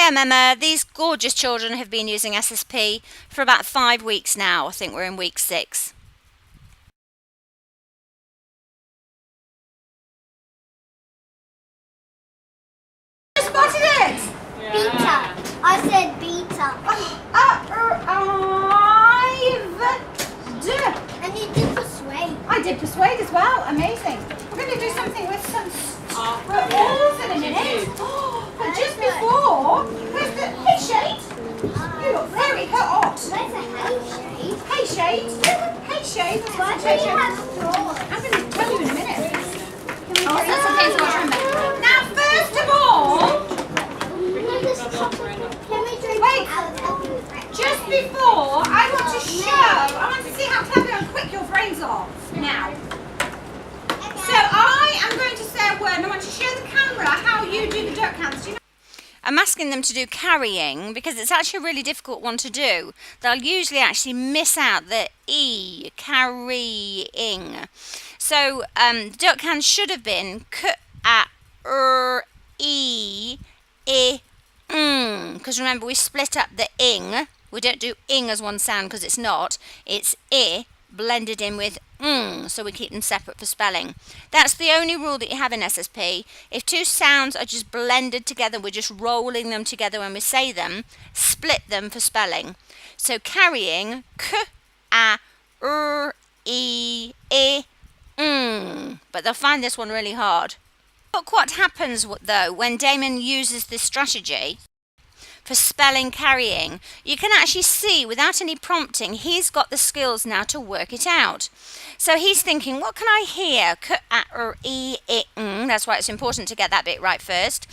Hiya Mema, these gorgeous children have been using SSP for about 5 weeks now. I think we're in week 6. You spotted it! Yeah. Beta. I said beta. And you did persuade. I did persuade as well. Amazing. We're going to do something with some balls in a minute. But just before, where's the hey shade? You look very hot. Where's the hay shade? Hey shade. Hey shade. Why do you have straws? I'm going to tell you in a minute. Oh, that's okay. So Now, first of all, can we drink wait. out of the Just before, I want to see how clever and quick your brains are. Now. So I am going to say a word and I want to show the camera how you do the duck hands. Do you know? I'm asking them to do carrying because it's actually a really difficult one to do. They'll usually actually miss out the E, carrying. So the duck hands should have been k-a-r-e, because remember we split up the ing. We don't do ing as one sound because it's not. It's I blended in with so we keep them separate for spelling. That's the only rule that you have in SSP. If two sounds are just blended together, we're just rolling them together when we say them, split them for spelling. So carrying, k-a-r-e, but they'll find this one really hard. Look what happens though when Damon uses this strategy for spelling carrying. You can actually see without any prompting he's got the skills now to work it out. So he's thinking, what can I hear? That's why it's important to get that bit right first.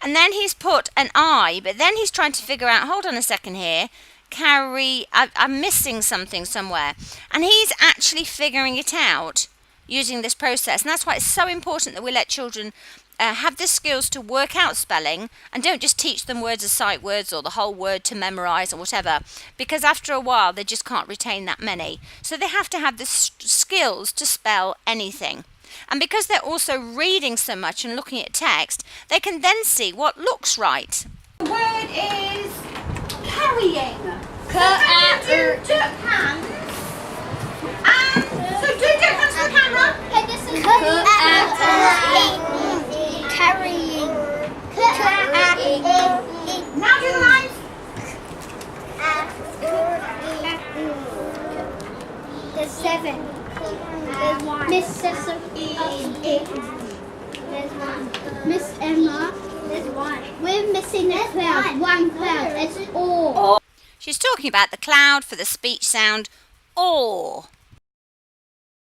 And then he's put an I, but then he's trying to figure out, hold on a second here, carry, I'm missing something somewhere. And he's actually figuring it out using this process. And that's why it's so important that we let children have the skills to work out spelling and don't just teach them words as sight words or the whole word to memorize or whatever, because after a while they just can't retain that many. So they have to have the skills to spell anything. And because they're also reading so much and looking at text, they can then see what looks right. The word is carrying. Do duck hands. And so do duck hands to the camera. Okay, this is carrying. Now do the lines. There's 7. There's 1. Miss Cecily. There's 1. Miss Emma. There's 1. We're missing a cloud. 1 cloud. It's all. She's talking about the cloud for the speech sound or.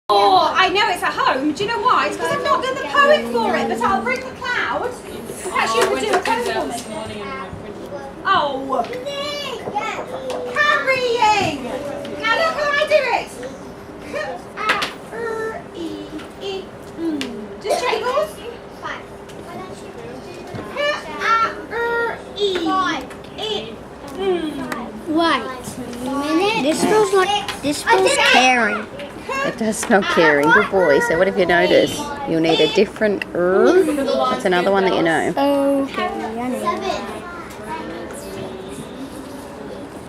Oh, I know it's at home. Do you know why? It's because I've not done the poem for it, but I'll bring the cloud. Perhaps you could do a poem for me. Oh. Carrying. Now look how I do it. K-a-r-e-e. Just check yours. K-a-r-e-e. Wait a minute. This smells caring. It does smell caring. Good boy. So what have you noticed? You'll need a different What's another one that you know? Okay, I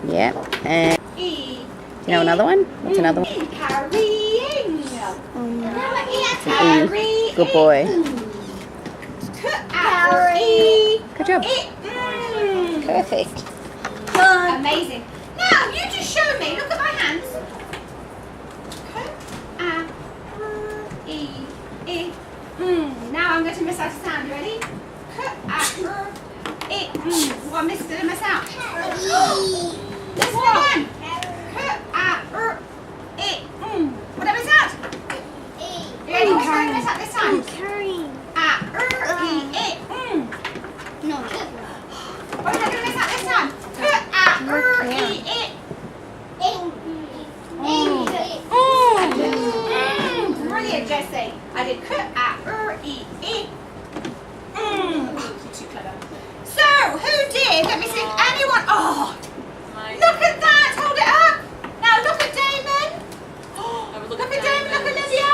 know. Yep. And do you know another one? What's another one? Carrying. It's an E. Good boy. Good job. Perfect. Amazing. Now you just show me. Look at my hands. Now I'm going to miss out a sound. You ready? Well, I missed it. I miss out. This one. What have I missed out? You ready? What's going to miss out this time? Carrying. No. What am I going to miss out this time? Brilliant, Jessie. I did k-a-r-e-e. Too clever. So, who did? Let me see. Anyone? Oh, look at that. Hold it up. Now look at Damon. Look at Damon. Look at Lydia.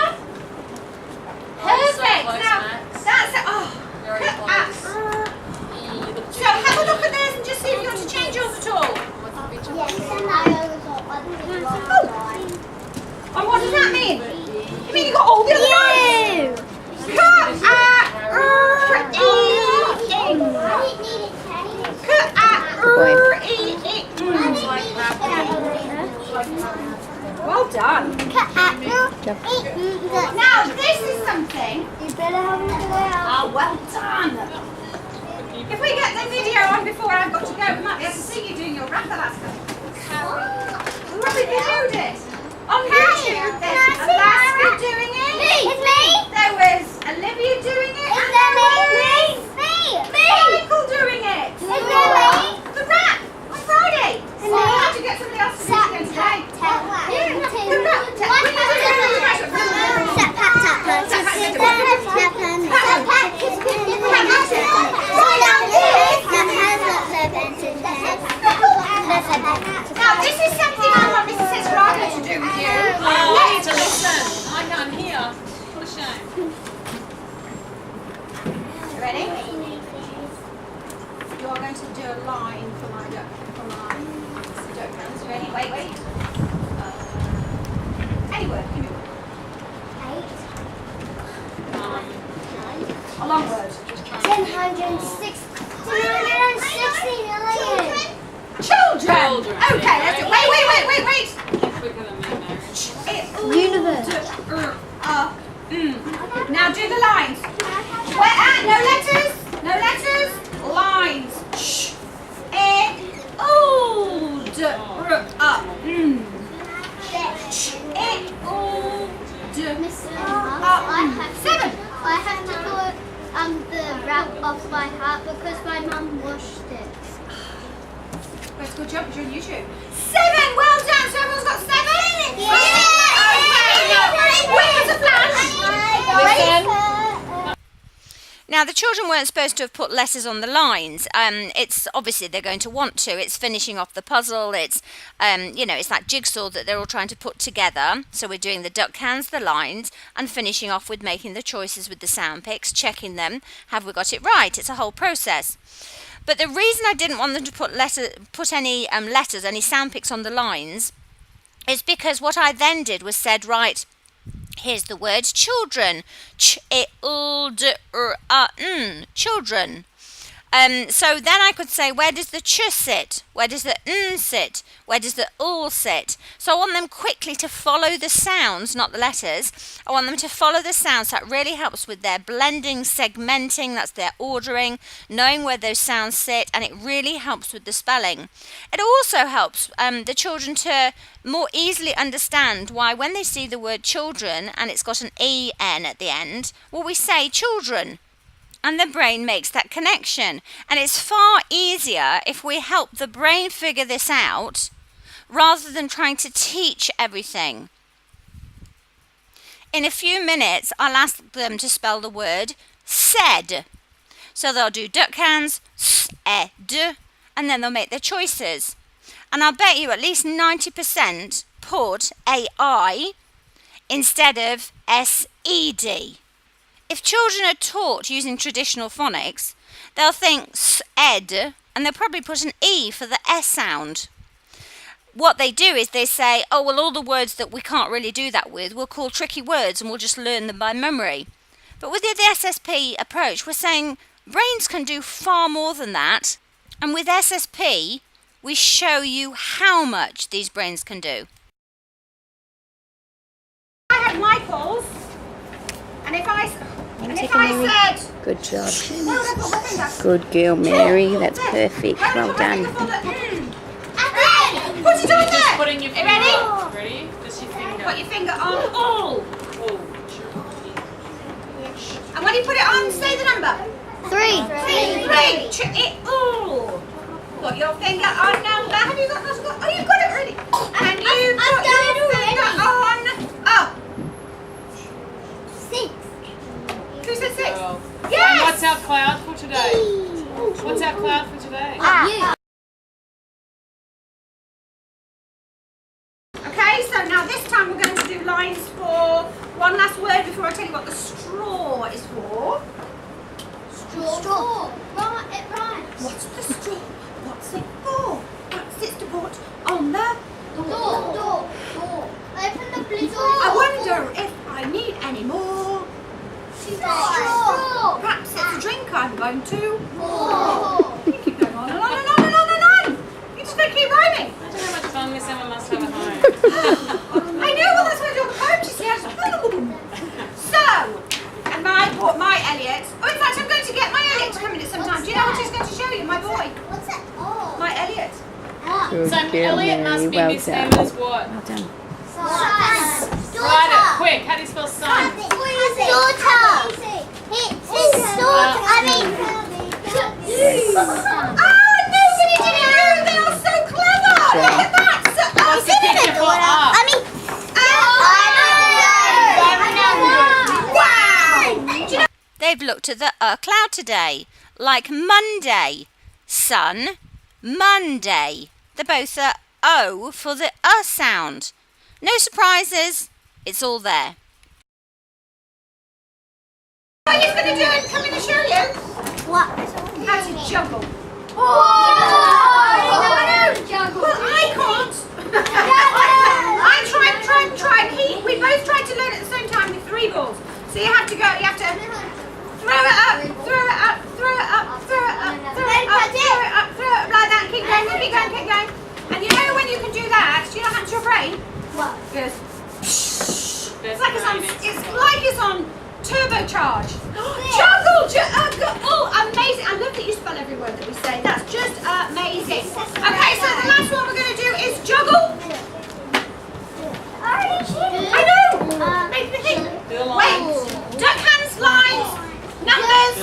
Perfect. And what does that mean? You mean you got all the other lines? Well done. Now this is something. Oh, well done. If we get the video on before I've got to go, we might be able to see you doing your rap, Alaska. We'll probably videoed it. On YouTube, there's Alaska doing it. It's me. There was Olivia doing it. And there was Michael doing it. The rap on Friday. So we'll have to get somebody else to do it again today. The Now this is something I want Mrs. Esrado to do with you. I need to listen. I can't hear. What a shame. You ready? You are going to do a line for my duck hands. Ready? Wait. Any word. Give me one. 8. A long word. 260 Children. Okay, let's do it. Wait. Quicker than me, Mary. Universe. Now do the lines. No letters. Lines. Sh. Seven. I have to put the wrap off my hat because my mum washed it. Let's go jump. You're on YouTube. 7. Well done. So everyone's got 7. Now, the children weren't supposed to have put letters on the lines. It's obviously they're going to want to. It's finishing off the puzzle. It's, it's that jigsaw that they're all trying to put together. So we're doing the duck hands, the lines, and finishing off with making the choices with the sound picks, checking them. Have we got it right? It's a whole process. But the reason I didn't want them to put any letters, any sound picks on the lines, is because what I then did was said, right, here's the word children. Children. So then I could say, where does the ch sit? Where does the n sit? Where does the ul sit? So I want them quickly to follow the sounds, not the letters. I want them to follow the sounds. That really helps with their blending, segmenting, that's their ordering, knowing where those sounds sit, and it really helps with the spelling. It also helps the children to more easily understand why when they see the word children and it's got an en at the end, well, we say children. And the brain makes that connection. And it's far easier if we help the brain figure this out rather than trying to teach everything. In a few minutes, I'll ask them to spell the word said. So they'll do duck hands, said, and then they'll make their choices. And I'll bet you at least 90% put AI instead of SED. If children are taught using traditional phonics, they'll think ed, and they'll probably put an E for the S sound. What they do is they say, oh, well, all the words that we can't really do that with, we'll call tricky words and we'll just learn them by memory. But with the SSP approach, we're saying brains can do far more than that. And with SSP, we show you how much these brains can do. I had Michael's, and if I said, Good job. well, that's what we're thinking. Good girl, Mary. That's perfect. Well done. Put it on there. Putting your You finger ready? on. Ready? Just your finger. Put your finger on all. Oh. And when you put it on, say the number. 3. 3. All. Put your finger on number. Have you got that? Oh, you've got it already. And you put your finger on. Oh. 6. Who said 6? Well, Yes. what's our cloud for today? What's our cloud for today? You. Okay, so now this time we're going to do lines for one last word before I tell you what the straw is for. Straw. It rhymes. What's the straw? What's it for? What's it to put on the Door. Open the blue door. Home to war. You keep going on and on and on and on and on. You just gotta keep rhyming. I don't know how much fun Miss Emma must have at home. I know, well that's why I do on the phone, you see. So, and my Elliot, oh in fact I'm going to get my Elliot to come in at some time. Do you know what he's going to show you? My boy. What's that? Oh. My Elliot. Good So girl, Elliot must Mary. be Well Miss done. Emma's what? Well done. Write it quick. How do you spell son? Daughter. It's daughter. I mean. Oh, nobody did it! They are so clever! Look at that! So, What's the picture for up? I mean. Wow! Do you know They've looked at the cloud today, like Monday. Sun, Monday. They're both the O for the sound. No surprises, it's all there. what he's going to do and come in and show you? What? How to juggle. Oh! Well, I can't. I tried. We both tried to learn at the same time with 3 balls. So you have to throw it up, throw it up, throw it up, throw it up, throw it up, throw it up, throw it up like that. Keep going, keep going, keep going. And you know when you can do that, do you know what happens to your brain? What? It goes. It's like it's on turbocharge. Juggle, oh, amazing! I love that you spell every word that we say. That's just amazing. Okay, so the last one we're going to do is juggle. I know. Make me think. Wait. Duck hands, lines, numbers,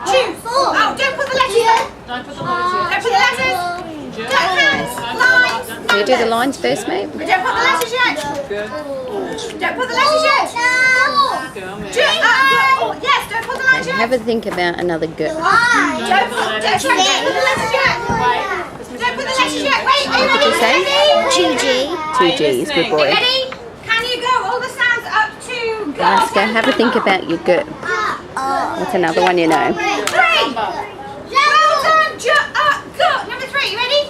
choose. Oh, don't put the letters in. Don't put the letters Don't put the letters. in. Duck hands, lines, Do you do the numbers. lines first, mate? Don't put the letters yet. Good. Don't put the letters yet. Girl, Mary. Yes, don't put the letters yet. Have a think about another good. Don't put the letters yet. Don't put the letters yet. Wait, are you What did you say? ready? 2 G's, good boy. Ready? Can you go all the sounds up to go? Let's go have a think about your good. What's another one you know? 3. Well done. Go. Number 3. You ready?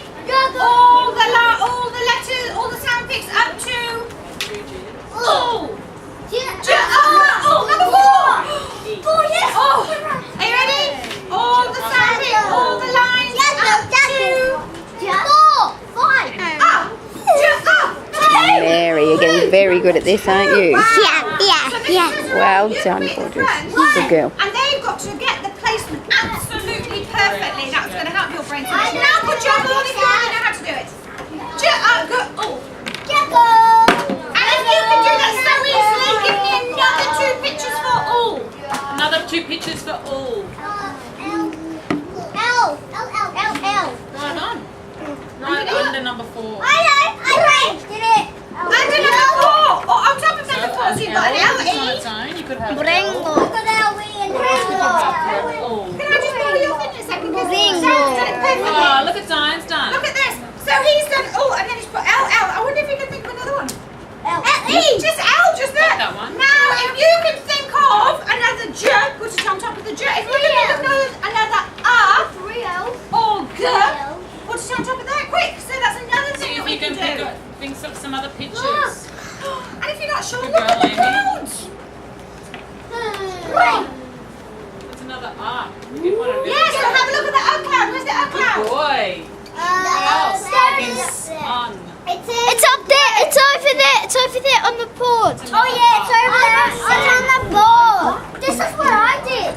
All the letters, all the sound picks up to. Oh. Number 4. Oh. Are you ready? All the sound picks, all the lines up to. Mary, you're getting very good at this, aren't you? Well done, gorgeous. Good girl. And they've got to get the placement absolutely perfectly. That's going to help your brain. So now put juggle on if you already know how to do it. And if you can do that so easily, give me another 2 pictures for all. Another 2 pictures for all. Right on. Right under number 4. Under number 4. Or on top of number 4, so you've got an It's on L-E. its own. You could have Can all. I just borrow your thing a second? Because Sam's done it perfectly. Oh, look at Diane's done. Look at this. So he's done, and then he's put L. I wonder if he can think of another one. L-E. Just L, just there. That one. Now, if you can think of another J, put it on top of the J. If you can think of another or G, put it on top of that. Quick. So that's another See thing that if we you can can do. think of some other pictures. And if you're not sure, Good look at the girl, Amy. clouds. That's another R. You put it in. Yes, so have a look at the up cloud. Where's the up Good cloud? boy. What else? Fucking sun. It's up there. It's over there. It's over there on the board. Oh yeah, it's over there. It's on the board. This is what I did.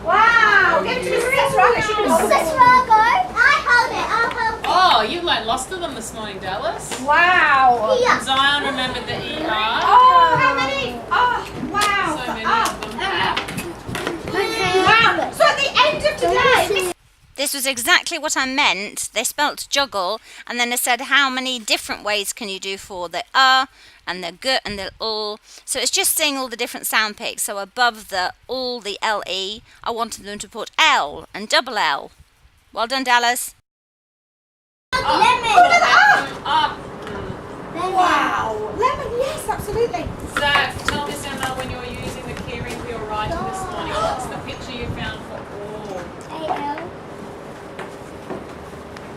Wow. Give it to Mrs. Esra. She can hold This is it. where I go. I hold it. I'll hold it. Oh, you learnt lots of them this morning, Dallas. Wow. Here. Zion remembered the ER. Oh, how many? Oh, wow. So many Oh. of them. Wow. So at the end of today, This was exactly what I meant. They spelt juggle, and then they said how many different ways can you do for the and the g and the ul. So it's just saying all the different sound picks. So above the ul, the le, I wanted them to put L and double L. Well done, Dallas. Up. wow. Lemon, yes, absolutely. Zach, tell Miss Emma when you're using the keyring for your writing this morning. What's the picture you found for all?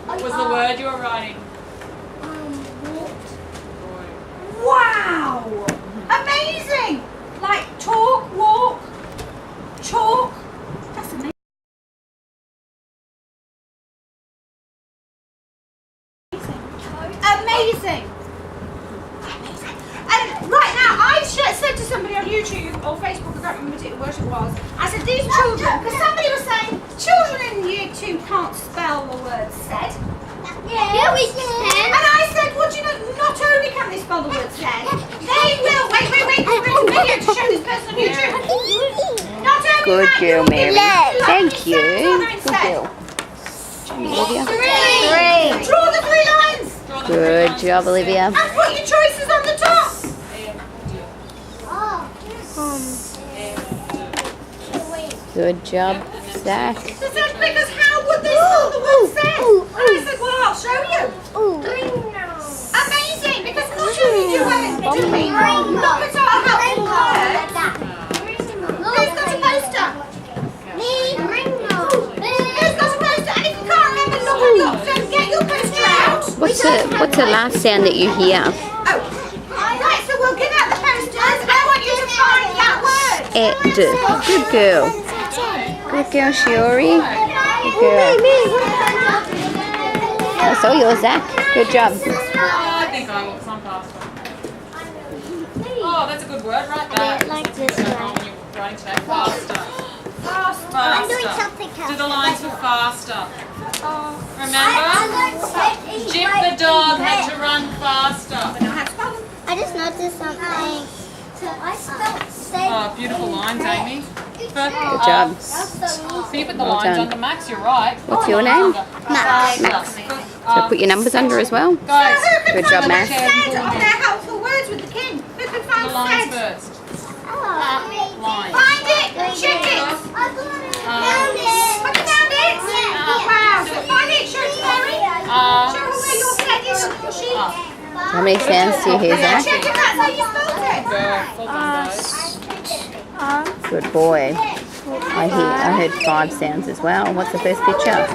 What was the word you were writing? Wow. Amazing. Like talk, walk, chalk. That's amazing. Amazing. Right now, I've said to somebody on YouTube or Facebook, I can't remember what it was, I said these children, because somebody was saying children in year 2 can't spell the word said. Yeah, we can. And I said, well, do you know, not only can they spell the word said, they will, wait, we're going to video to show this person on YouTube. Not only Good can girl, you Mary. learn Thank the you. sounds on Good instead. girl. Olivia. 3. Draw the 3 lines. Good job, Olivia. And put your choices on the top. Good job, Zach. Because how would they spell the word said? And I said, well, I'll show you. Amazing, because not only do we look at our helpful words. Who's got a poster? Me. Who's got a poster? And if you can't remember, look. So get your poster out. What's the last sound that you hear? Oh, right, so we'll give out the posters. I want you to find that word. Ed. Good girl. Good girl, Shiori. Good girl. That's all yours, Zach. Good job. I think I want some pasta. Oh, that's a good word right there. Like this When way. you're writing today, faster. I'm doing Faster. something else. Do the lines for faster. Remember? Jip the dog had to run faster. I just noticed something. So I spelled say. Oh, beautiful lines, Amy. Good job. So you put the Well lines done. under Max, you're right. What's your name? Max. So put your numbers under as well. Guys, Good job, Max. Said on their helpful words with the king. Who can the find lines said? first. Line. Find it. Check it. Have you found it? Wow. So find it. Show it to Mary. Show her where your said is on your sheet. How many sounds do you hear, Zach? Check if that's how you spelled it. Well done, guys. Good boy. I heard 5 sounds as well. What's the first picture?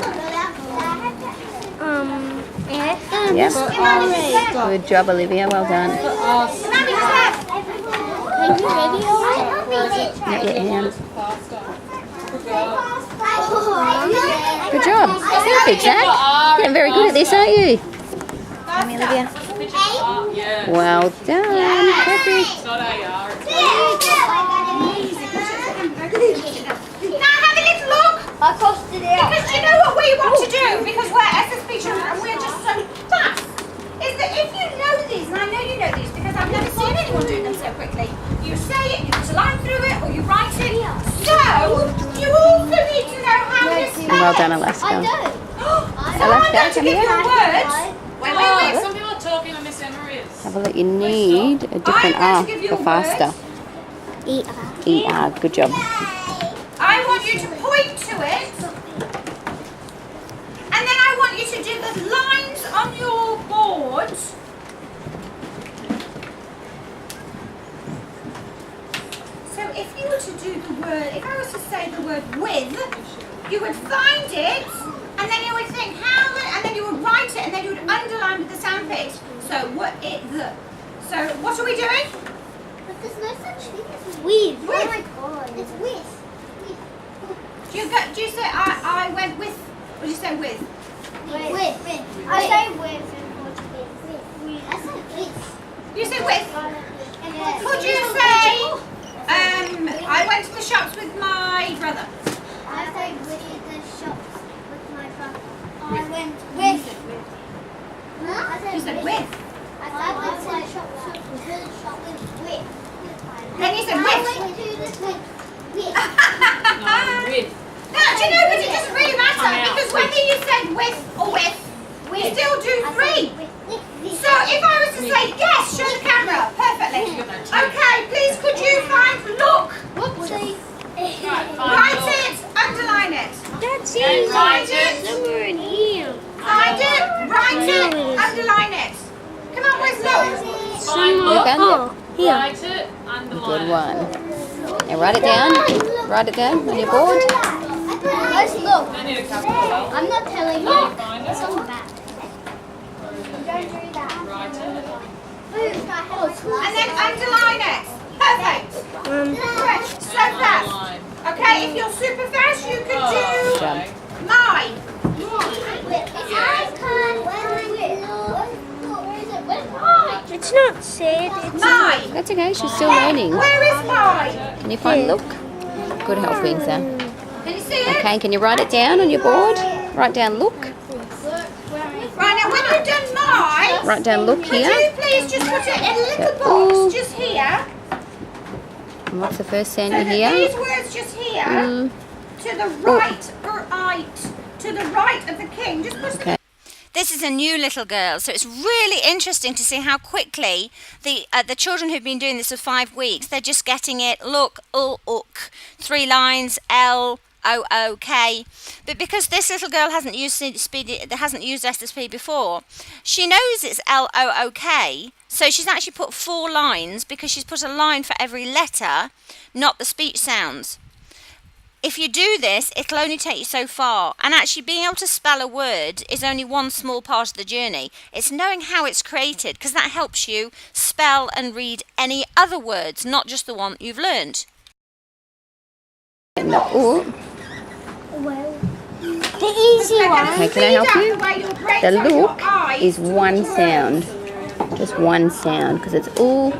Yep. Good job, Olivia. Well done. Not yet, Anne. Good job. Perfect, Zach. You're very good at this, aren't you? Come here, Olivia. Yeah. Well done. Perfect. It's not AR. Now have a little look. I crossed it out. Because you know what we want to do, because we're SSP children and we're just so fast, is that if you know these, and I know you know these because I've never seen anyone do them so quickly, you say it, you put a line through it, or you write it. So, you also need to know how to spell Well done, it. Alaska. So I'm Alaska, going to come give you here. a word. Wait. Some people are talking and Miss Emma is. Have a look. You need a different R for faster. E-R. Good job. I want you to point to it, and then I want you to do the lines on your board. So if you were to do the word, if I was to say the word with, you would find it, and then you would think and then you would write it, and then you would underline with the sound pics. So what it the. So what are we doing? But there's no such thing as with. With. Oh my god. It's with. Do you say I went with? Or do you say with? With. I say with in Portuguese. I say with. You say with. Could you say I went to the shops with my brother? I say with the shops with my brother. I went with. Huh? You said with. I went to the shop with. Then you said I with. went to the with. No, with. No, do you know, but it doesn't really matter Come out. because whether you said with or with, we still do three. So if I was to say yes, show the camera perfectly. Okay, please could you find look? Write it, underline it. That's it. Write it. Somewhere in here. Find it, write it, underline it. Come on, where's look? Find You look. found it. Write it. Underline Good it. one. Now write it down. Write it down on your board. Let's look. I need a couple of those. I'm not telling you. Can you find It's it? on the back. Don't do that. Write it. And then underline it. Perfect. Correct. So fast. Underline. Okay, if you're super fast, you can do Okay. my. I can't. When I look. It's not said. It's My. That's okay, she's still learning. Where is my? Can you find look? Good helping, sir. Can you see it? Okay, can you write it down on your board? Write down look. Right, now when you've done my, Write down look could here. you please just put it in a little Ooh. box just here? And what's the first sound So you that hear? these words just here, to the right of the king, just push Okay. This is a new little girl, so it's really interesting to see how quickly the children who've been doing this for 5 weeks, they're just getting it. Look, ook, 3 lines, L, O, O, K. But because this little girl hasn't used SSP before, she knows it's L, O, O, K. So she's actually put 4 lines because she's put a line for every letter, not the speech sounds. If you do this, it'll only take you so far. And actually being able to spell a word is only one small part of the journey. It's knowing how it's created, because that helps you spell and read any other words, not just the one you've learned. And the oo. the easy one. Okay, can I help you? The look is one sound. Just one sound, because it's oo,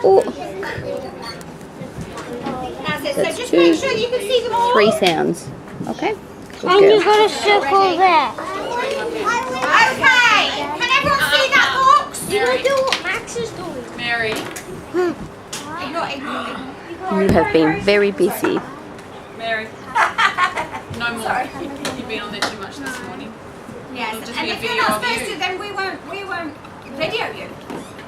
oo. That's it. So That's just 2, make sure you can see them all. 3 sounds. Okay? Good And you've girl. got a circle there. Okay. Can everyone see that box? You can do what Max is doing. Mary, Ignore. You have been very busy. Mary. No more. You've been on there too much this morning. Yes. It'll just And be a if you're video not of supposed you. to, then we won't video you.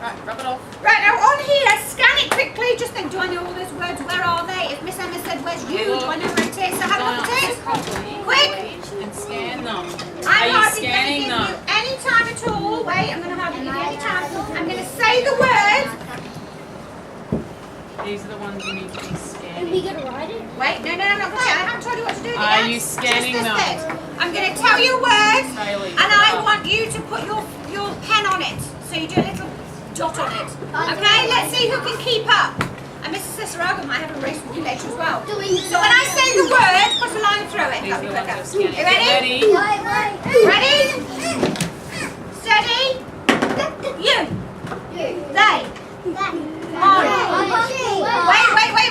Right, rub it off. Right, now on here, scan it quickly. Just think, do I know all those words? Where are they? If Miss Emma said, where's you? Do I know where it is? So have a look at it. Quick. And scan them. I'm Are you hardly going to scanning give them? you any time at all. Wait, I'm going to hardly give you any time. I'm going to say the word. These are the ones you need to be Are we scanning. going to write it? Wait, no, I'm not going to. I haven't told you what to do yet. Are you scanning Just them? this bit. I'm going to tell you a word, Bailey, and I want you to put your pen on it. So you do a little dot on it. Okay, let's see who can keep up. And Mrs. Cicerago might have a race with you later as well. So when I say the word, put a line through it. These are That'll the be ones quicker. you're scanning. You Ready? Ready? Steady? You. They. On.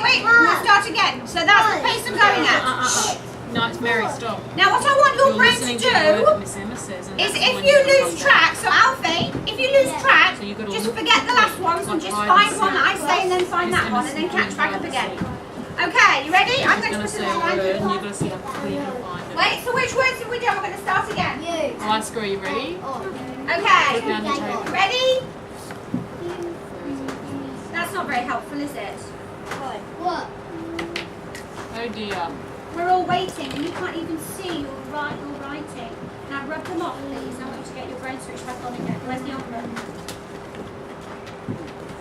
Wait. We'll start again. So that's the pace I'm going at. No, it's Mary, stop. Now what I want your You're brain to listening to the word that do Miss Emma says. And is that's the if one you you're gonna lose contact. track, so Alfie, if you lose track, So you've got to just look forget the last quickly, ones and like just hide find and one that I seek. say and then find Miss that one Emma's and then catch back up hide and again. seek. Okay, you ready? I'm She's going to going to put say it a on word and line. you've got to see how quickly you can find it. Wait, so which words have we done? We're going to start again. I'll ask her, are you ready? Okay. Put down the table. Ready? That's not very helpful, is it? What? Oh dear. We're all waiting and you can't even see your writing. Now rub them off, please. I want you to get your brain switch back on again. Where's the on button?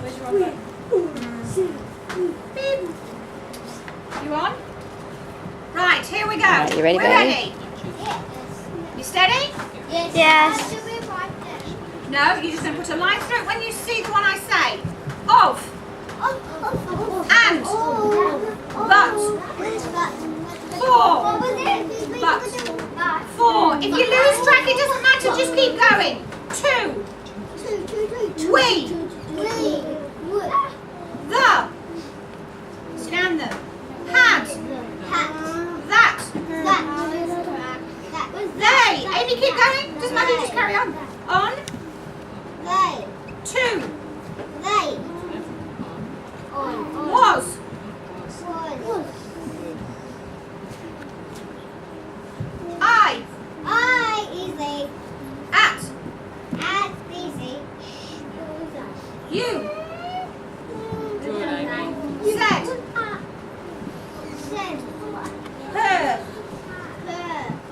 Where's your on button? Beep. You on? Right, here we go. Right, you ready, We're baby? ready. You steady? Yes. No, you're just going to put a line through it when you see the one I say. Of. And. But. For. But. For. If you lose track, it doesn't matter. Just keep going. To. We. The. Scan them. Had. That. They. Amy, keep going. Doesn't matter. Just carry on. On. To. Was. I. At. You. Good, Amy. Said. Her.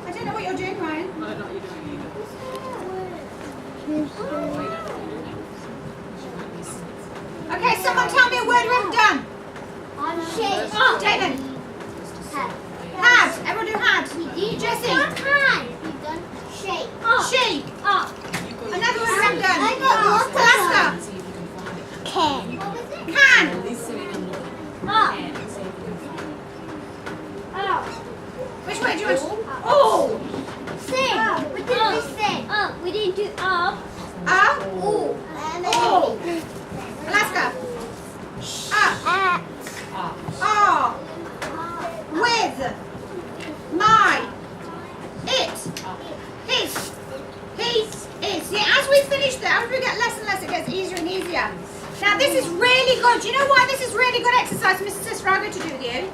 I don't know what you're doing, Ryan. I don't know what you're doing either. Okay, someone tell me a word we haven't done. David. Had. Everyone do had. Jessie. She. Another word we haven't done. Alaska. See if you can find it. Can. At least sit in and look at it and see if you can find it. Which way do you want? Oh. We didn't do up. Oh. finish that, as we get less and less, it gets easier and easier. Now this is really good. Do you know why this is really good exercise, Mrs. Sister, I'm going to do with you?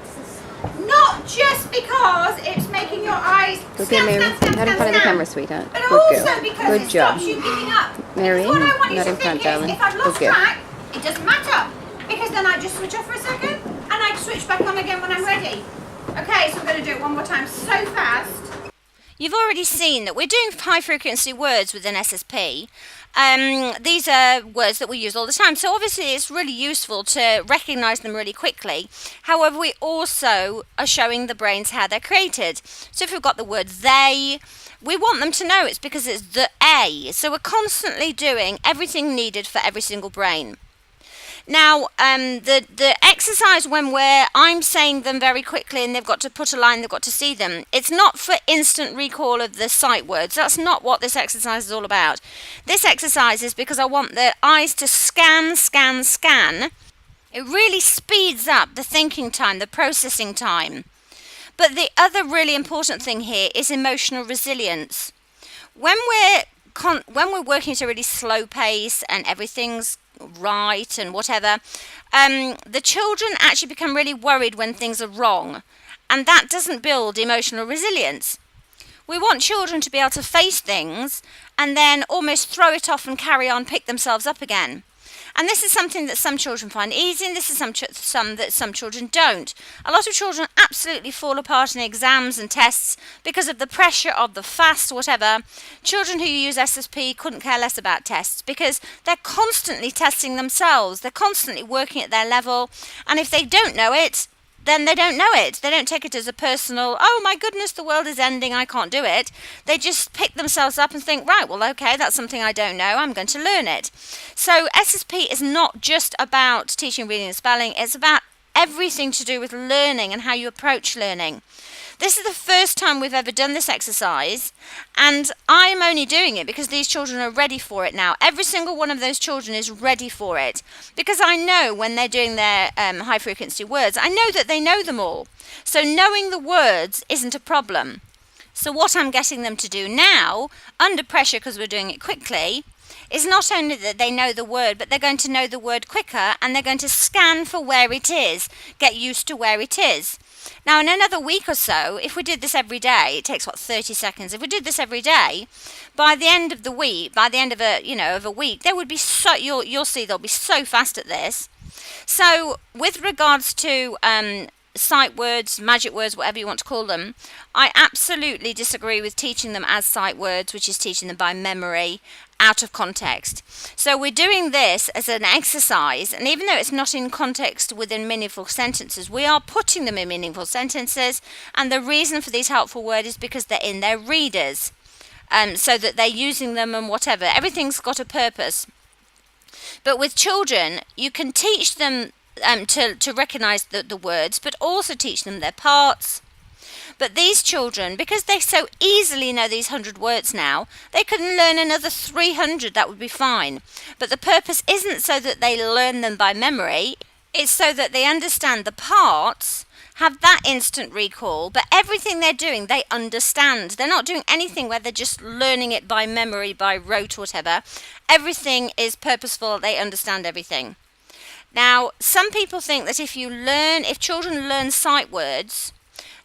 Not just because it's making your eyes scan, Mary. scan, scan, Not in scan, front of the scan, camera, sweetheart. but Good also girl. because Good it job. stops you giving up. Mary, Because what I want you not to in front, think is, darling. if I've lost Good girl. track, it doesn't matter. Because then I just switch off for a second and I switch back on again when I'm ready. Okay, so we're going to do it one more time so fast. You've already seen that we're doing high frequency words within SSP. These are words that we use all the time, so obviously it's really useful to recognise them really quickly. However, we also are showing the brains how they're created. So if we've got the word they, we want them to know it's because it's the A. So we're constantly doing everything needed for every single brain. Now, the exercise when I'm saying them very quickly and they've got to put a line, they've got to see them. It's not for instant recall of the sight words. That's not what this exercise is all about. This exercise is because I want the eyes to scan, scan, scan. It really speeds up the thinking time, the processing time. But the other really important thing here is emotional resilience. When we're working at a really slow pace and everything's right and whatever, the children actually become really worried when things are wrong, and that doesn't build emotional resilience. We want children to be able to face things and then almost throw it off and carry on, pick themselves up again. And this is something that some children find easy, and this is some that some children don't. A lot of children absolutely fall apart in exams and tests because of the pressure of the fast, whatever. Children who use SSP couldn't care less about tests because they're constantly testing themselves. They're constantly working at their level, and if they don't know it, then they don't know it. They don't take it as a personal, oh my goodness, the world is ending, I can't do it. They just pick themselves up and think, right, well, okay, that's something I don't know, I'm going to learn it. So SSP is not just about teaching reading and spelling, it's about everything to do with learning and how you approach learning. This is the first time we've ever done this exercise, and I'm only doing it because these children are ready for it now. Every single one of those children is ready for it because I know when they're doing their high frequency words, I know that they know them all. So knowing the words isn't a problem. So what I'm getting them to do now, under pressure because we're doing it quickly, is not only that they know the word, but they're going to know the word quicker and they're going to scan for where it is, get used to where it is. Now, in another week or so, if we did this every day, it takes, 30 seconds. If we did this every day, by the end of the week, by the end of a week, they would be so, you'll see they'll be so fast at this. So, with regards to sight words, magic words, whatever you want to call them, I absolutely disagree with teaching them as sight words, which is teaching them by memory, out of context. So we're doing this as an exercise, and even though it's not in context within meaningful sentences, we are putting them in meaningful sentences, and the reason for these helpful words is because they're in their readers, so that they're using them and whatever. Everything's got a purpose. But with children, you can teach them to recognise the words, but also teach them their parts. But these children, because they so easily know these 100 words now, they could learn another 300, that would be fine. But the purpose isn't so that they learn them by memory, it's so that they understand the parts, have that instant recall, but everything they're doing, they understand. They're not doing anything where they're just learning it by memory, by rote, whatever. Everything is purposeful, they understand everything. Now, some people think that if children learn sight words,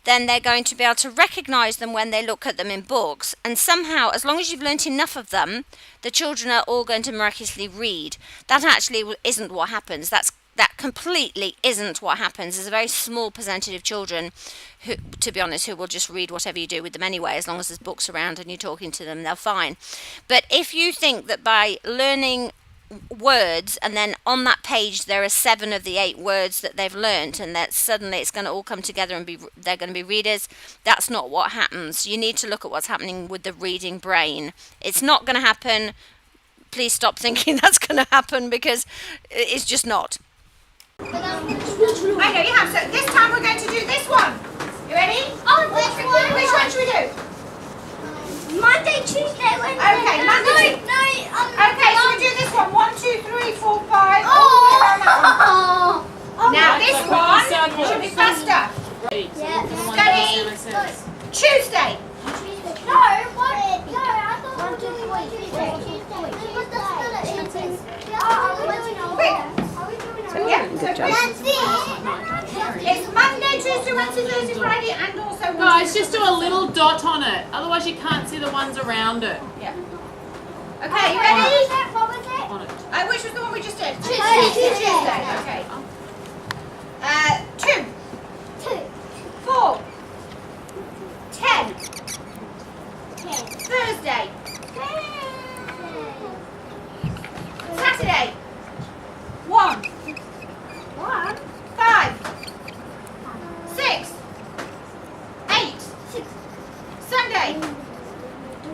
then they're going to be able to recognise them when they look at them in books. And somehow, as long as you've learnt enough of them, the children are all going to miraculously read. That actually isn't what happens. That completely isn't what happens. There's a very small percentage of children, who, to be honest, who will just read whatever you do with them anyway. As long as there's books around and you're talking to them, they're fine. But if you think that by learning words and then on that page there are 7 of the 8 words that they've learnt and that suddenly it's going to all come together and they're going to be readers, that's not what happens. You need to look at what's happening with the reading brain. It's not going to happen. Please stop thinking that's going to happen because it's just not. I know you have. So this time we're going to do this one. You ready? Oh, Which one should we do? Monday, Tuesday, Wednesday. Okay, Monday. Okay, so we do this one. 1, 2, 3, 4, 5. Oh. Now this one should be faster. Ready. Yeah. Steady. Tuesday. No, what? No, I thought we were Good job. It's Monday, Tuesday, Wednesday, Thursday, Friday, and also Guys, just do a little dot on it. Otherwise you can't see the ones around it. Yeah. Okay, you ready? On it. Which was the one we just did? Tuesday. Okay. 2, 4, 10. Thursday. Saturday. 1, 5, 6, 8. Sunday.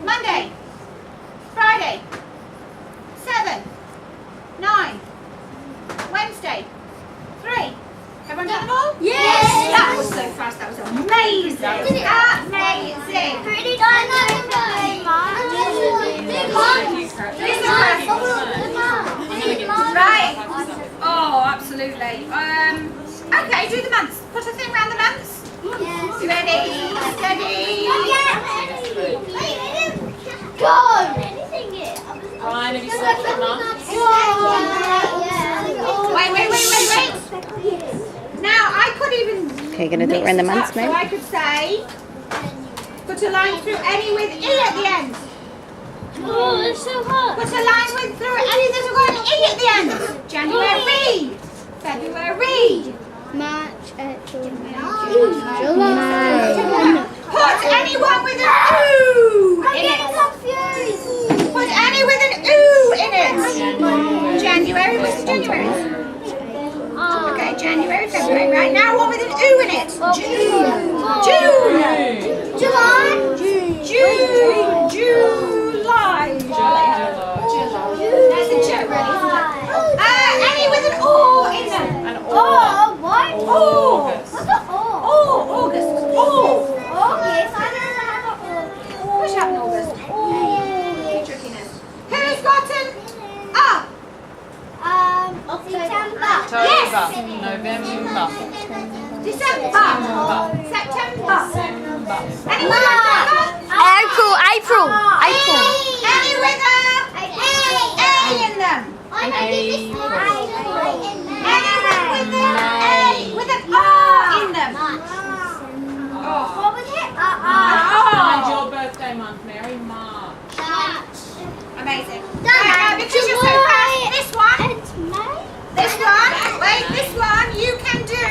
Monday. Friday. 7, 9. Wednesday. 3. Everyone done them all? Yes. That was so fast. That was amazing. Amazing. Right. Oh, absolutely. Okay, do the months. Put a thing around the months. You ready? Steady. Ryan, have you slept for months? Wait. Now, I could even Okay, you're going to do it around the months, so maybe? I could say, put a line through any with E at the end. Oh, it's so hot. Put a line through any that have got an E at the end. January, February. March, April, May, July. Put anyone with an OO in it. Put any with an OO in it. January, what's January? Okay, January, February. Right now, one with an OO in it. June. July. There's a J ready. Any with an O in them. An O. what? August. August. What's happened August? Trickiness. Who's got an October. Yes. November. September. Anyone like April. Any with a A in them. Anyone with an R in them. What was it? Find your birthday month, Mary. March. Amazing. Because you're so fast, this one, you can do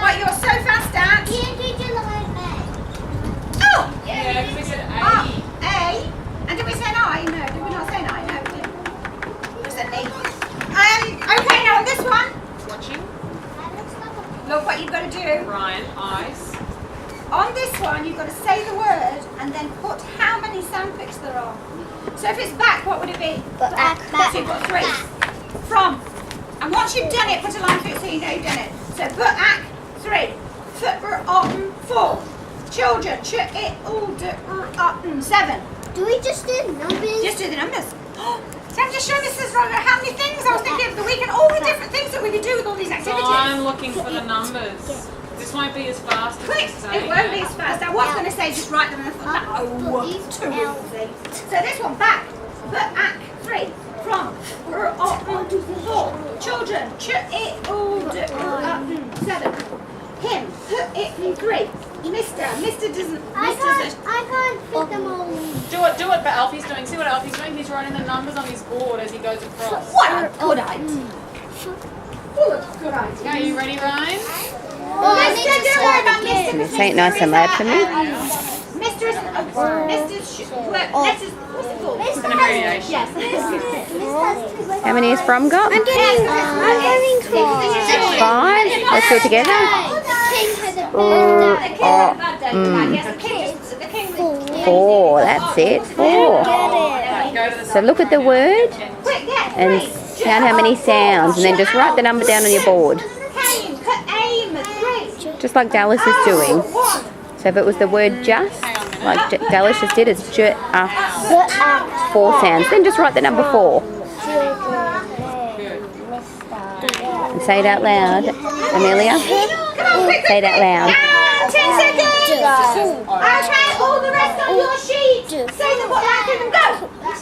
what you're so fast at. Oh! Yeah, because we said A. A. And did we say an I? No, did we not say an I? No, we didn't. We said an E. Okay, now on this one, Watching. look what you've got to do. Ryan, ice. On this one, you've got to say the word and then put how many sound pics there are. So if it's back, what would it be? Back. So you've got 3. From. And once you've done it, put a line through it so you know you've done it. So put ack, 3. Foot, 4. Children, ch, it, all, 7. Do we just do numbers? Just do the numbers. So I'm just showing this is how many things I was thinking of the week and all the different things that we could do with all these So activities. I'm looking for the numbers. This won't be as fast as Quick, this it won't be as fast. I was going to say just write them and I thought, no, too easy. So this one, back, put ack, 3, from, 4, children, ch, it, all, 7, him, put it, 3, Mr. doesn't, I can't fit them all in. Do what Alfie's doing. See what Alfie's doing? He's writing the numbers on his board as he goes across. What a good idea. What a good idea. Okay, are you ready, Ryan? Mister, don't worry about Mr. This ain't nice and loud for me. Mr. isn't what's it called? It's an abbreviation. Yes. How many is from got? I'm getting 5. Let's do it together. The king was 4. That's it. 4. So look at the word quick, get and count how many sounds, and then just write the number down on your board, Came, aim, 3. just like Dallas is doing. So if it was the word just, like Dallas just did, it's 4 sounds. Then just write the number 4 and say it out loud. Amelia, say it out loud. 10 seconds. I'll try all the rest on your sheet. Say them what like them.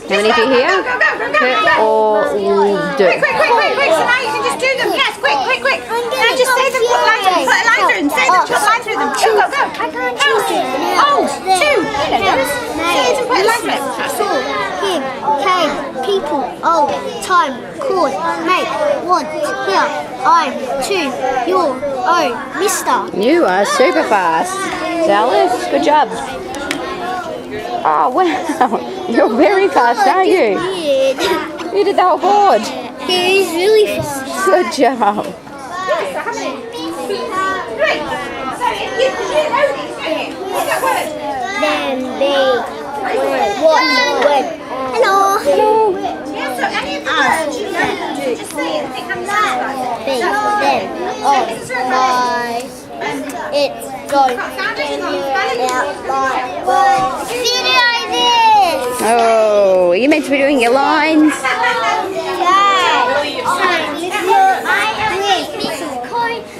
How many do you hear? Go. Or do? Quick. So now you can just do them. Yes, quick. Now just say them, put a line through them. Say them, put a line through them. Go. I can't choose it. Old, 2. Say it and put a line through it. That's all. Him, came, people, old, time, called, make, want, here, I'm, to, your, own, mister. You are super fast. Dallas, good job. Oh, wow. You're very fast, aren't you? You did the whole board. He's really fast. Good job. Great. So you know these, don't you? What's that word? Then they went. Hello. Yeah, so any of the words you know, so just say it and think how many sounds They, like it. then, my, it's going out like one. Video this. Oh, you meant to be doing your lines.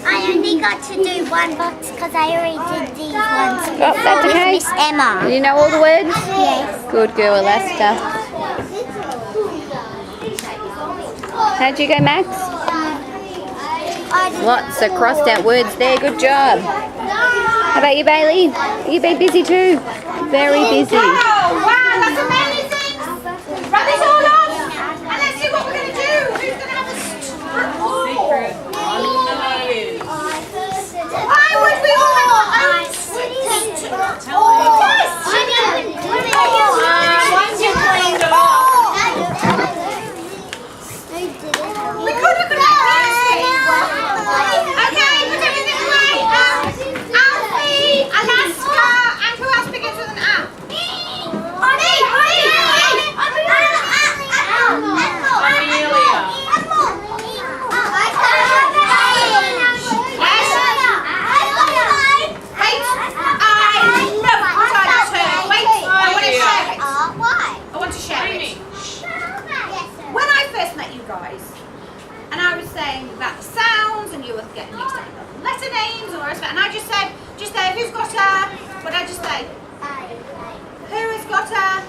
I only got to do one box because I already did these ones. Oh, that's okay. Miss Emma. You know all the words? Yes. Good girl, Alaska. How'd you go, Max? Lots of crossed out words there. Good job. How about you, Bailey? You've been busy too. Very busy. Oh, wow, that's amazing. Rub this all off and let's see what we're going to do. Who's going to have a secret? Why would we all have our own secret? We could have got okay, put everything away. Alfie, Alaska, and who else begins with an A? I want to share it. When I first met you guys, and I was saying about the sounds, and you were getting mixed up with letter names, and I just said, who's got a, what did I just say? Who has got a,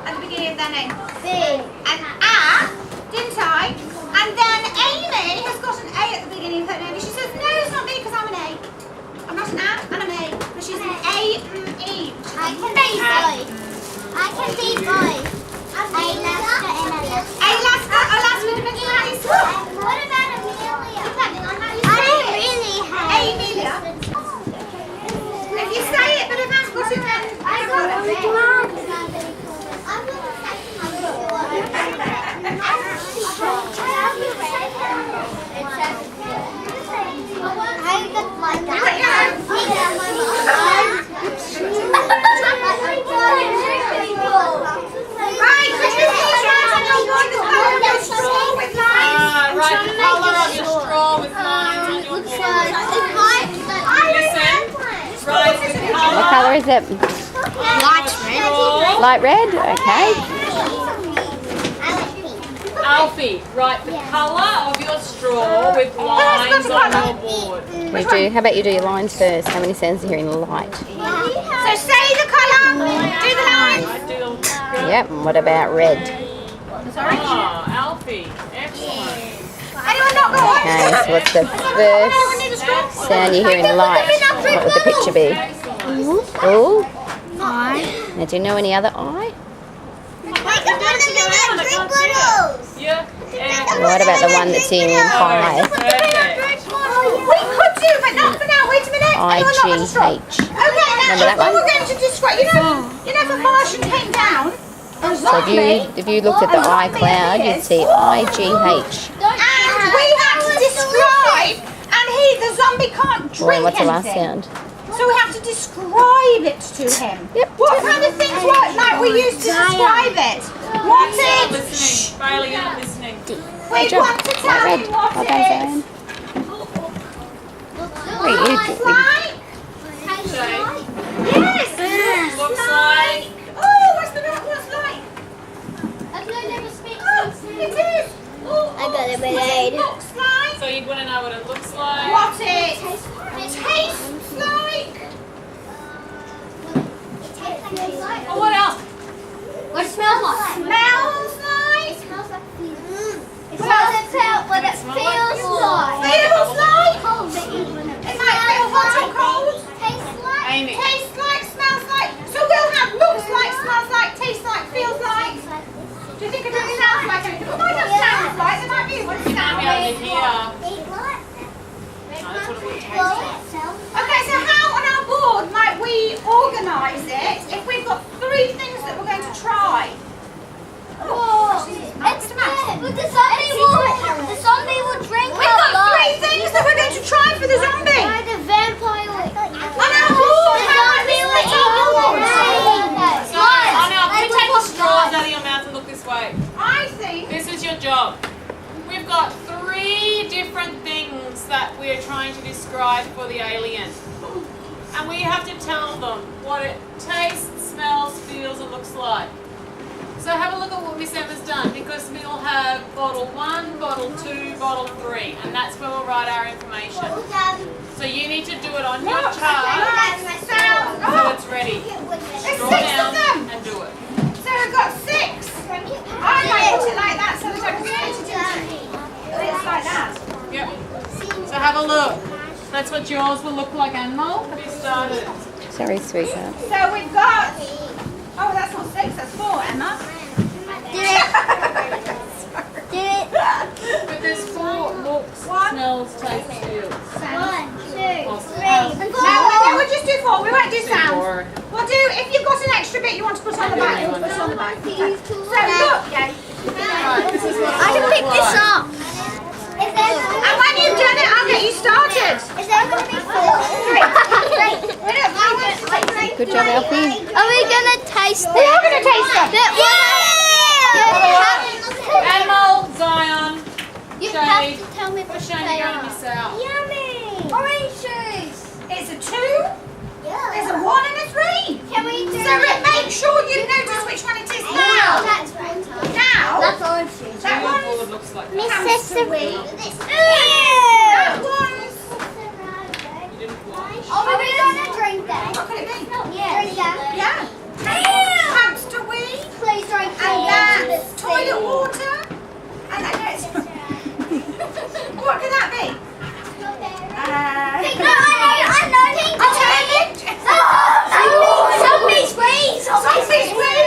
at the beginning of their name? An A, didn't I? And then Amy has got an A at the beginning of her name, and she says, no, it's not me, because I'm an A. I'm not an A, and I'm an A. But she's an A-M-E. I can be both. Alaska, depending on how you spell. What about Amelia? Depending on how you I say don't it. really have. Amelia. If you say it, but if that's got it, then I got right, Christmas t-shirts and you'll want the colour of your straw with lines. Write the colour of your straw with lines on your board. Listen. Write the What colour. colour is it? Light red? Okay. Alfie, write the colour of your straw with lines on your board. You do. How about you do your lines first? How many sounds are you hearing in light? So say the colour, do the lines. I do. Yep. And what about red? Oh, Alfie, excellent. Anyone not got one? Okay. So what's the first sound you hear in light? What would the picture be? Ooh. Now, do you know any other I? Yeah. What about the one that's in high? Perfect. We could do, but not for now. Wait a minute. Anyone not got a straw? I-G-H. Okay, now Remember that what one? we're going to describe, you know if a Martian came down, So if you looked at the I cloud, you'd see I-G-H. and we have to describe, and the zombie can't Well, drink what's the last anything. sound? So we have to describe it to him. Yep. What kind of things like we used to describe it? What Not is? listening. Bailey, you're not listening. We job. want to Light tell red. you what Well it done, is. Zion. Wait, you Looks like. Yes. Looks like. Oh, what's like? Oh, it is. Oh, I got it what made. looks like. So you want to know what it looks like? What it tastes like. Oh, what else? What it smells like? Smells like. Smells like what it feels like. Feels like. Cold. It might feel hot or cold. Tastes like. Amy. Tastes like, smells like. So we'll have looks like, smells like, tastes like, feels like. Do you think it really sounds like anything? It might not sound like. It might be what it sounds Amy, over like. here. Eat what? No, that's what it would taste like. Okay, so how on our board might we organise it if we've got 3 things that we're going to try? It's good. But the zombie will drink We've got 3 things that we're going to try for the zombie. Why the vampire On our board, how might we split our board? So, oh now, can you take the straws out of your mouth and look this way? I think. This is your job. We've got 3 different things that we're trying to describe for the alien. And we have to tell them what it tastes, smells, feels, and looks like. So have a look at what Miss Emma's done, because we'll have bottle 1, bottle 2, bottle 3, and that's where we'll write our information. So you need to do it on your chart so it's ready. There's Draw 6 down of them. and do it. So we've got 6. I might put it like that so that I can split it into bits like that. Yep. So have a look. That's what yours will look like, Animal. Have you started? Sorry, sweetheart. So we've got. Oh, that's not 6. That's 4, Emma. But there's 4 looks, smells, tastes, feels. 1, 2, 3, and 4. No, we'll just do 4. We won't do sound. Four. We'll do, if you've got an extra bit you want to put on the back, we'll put it on the back. So look, yeah. Right, this is what I can pick this up. And when you've done it, I'll get you started. Is there going to be 4? Good job, Alfie. Are we going to taste it? We are going to taste it. Animal, Zion, You Shade. have to tell me What's what Shane they going to are. miss out? Yummy! Orange juice! It's a 2, there's a 1 and a 3. Can we do So make sure you notice which one it is now. That's right. Now, That's orange juice. that Your one, board looks like Miss that. Sesame. that one's, You didn't watch. Are we going to drink that? what could it be? Yes. Yeah. Hamster wee, Please drink and that's toilet water, and that's, what could that be? No, I know. Pink. A turnip? Zombie's green. Zombie's green?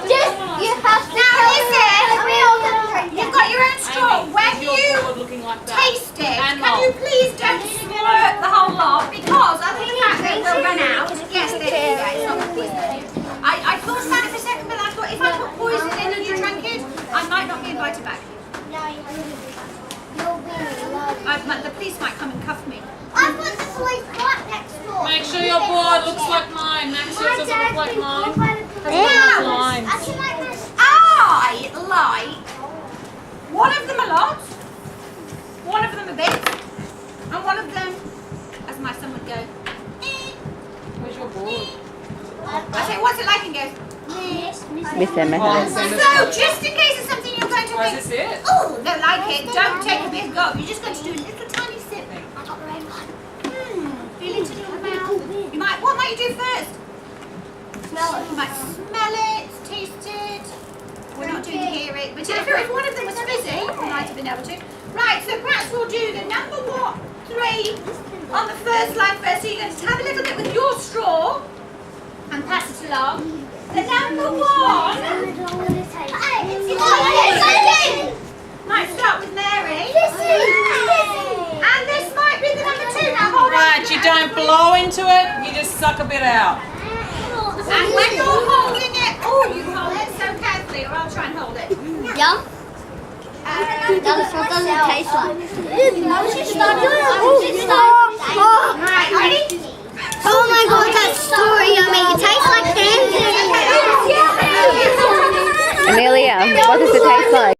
Just, you have to Now tell listen, me. We all going to drink You've got your own straw. Amy, When is your you board looking like that? taste it, And can you please don't slurp the whole lot, because other than the fact that it will run out. Yes, there you go. It's not poison. I thought about it for a second, but I thought if I put poison in and you drank it, I might not be invited back. The police might come and cuff me. I put the police right next door. Make sure your board looks like mine. Max, yours doesn't look like mine. Now, Lines. I can like this. I like one of them a lot, one of them a bit, and one of them, as my son would go, eh. Where's your board? I say, what's it like? And goes, Miss Emma had it. so just in case it's something you're going to Oh, think, is this it? oh, don't like it, don't take a big gulp. You're just going to do a little tiny sip. Feel it in your mouth. You might, what might you do first? Smell it. You might smell it, taste it. We're not doing hear it, but if one of them was fizzy, we might have been able to. Right, so perhaps we'll do the number 3 on the first line first. So you're going to have a little bit with your straw and pass it along. The number 1 might start with Mary. And this might be the number 2. Now hold on. Right, you don't blow into it, you just suck a bit out. And when you're holding it, you hold it so carefully, or I'll try and hold it. Yum. That's what does it taste like? Right, ready? Oh my god, that story yummy. It tastes like candy. Amelia, what does it taste like?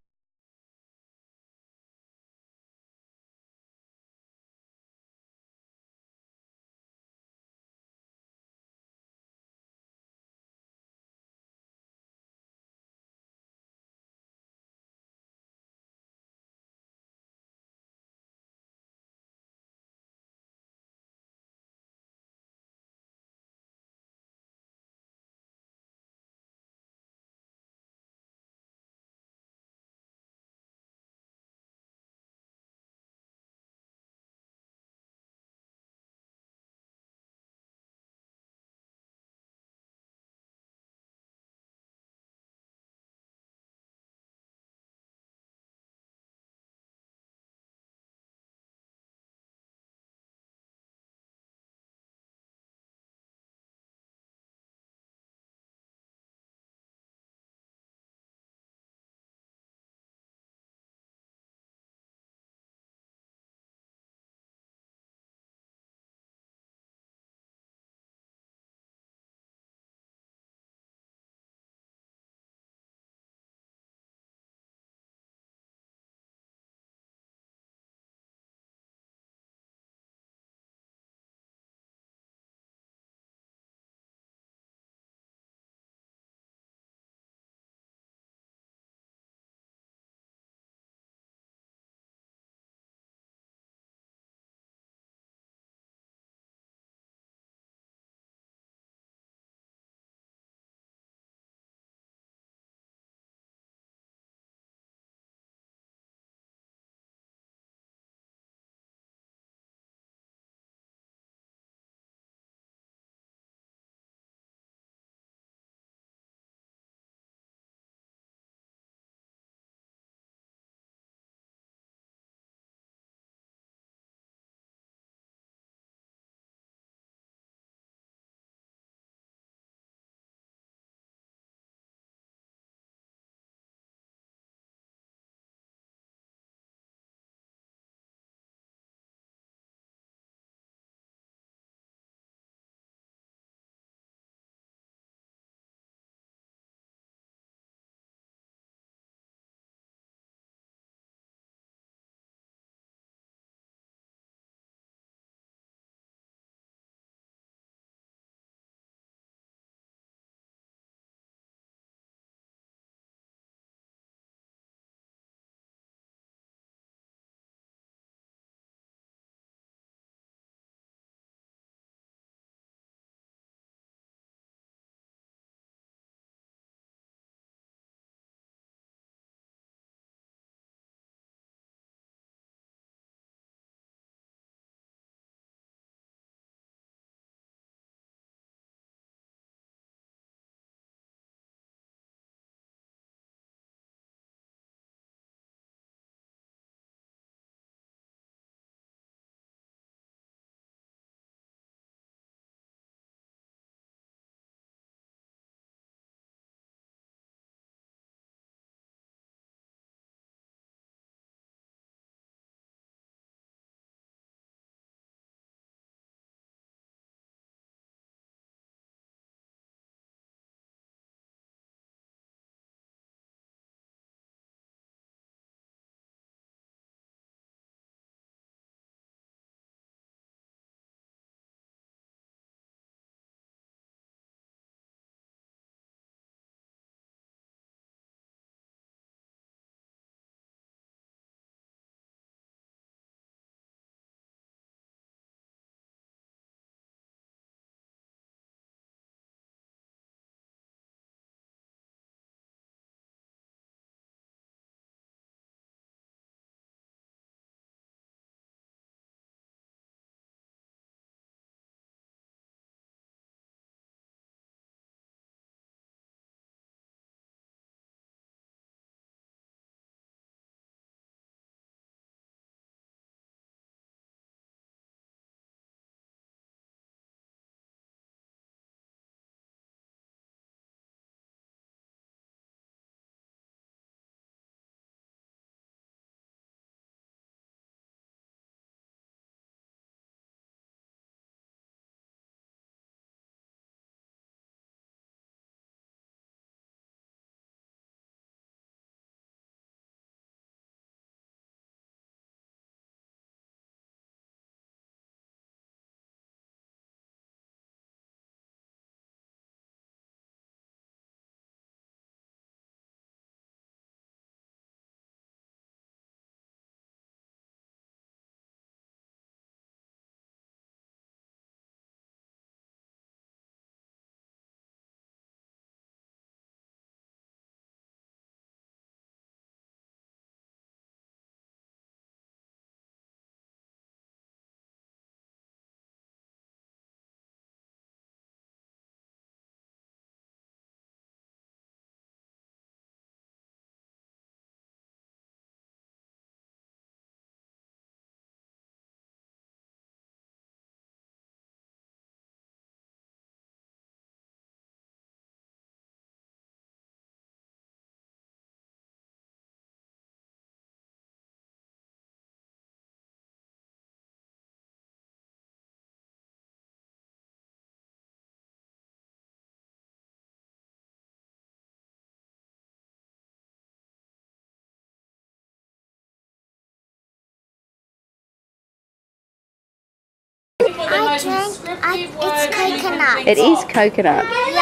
descriptive words that you can think It is of. coconut. Okay,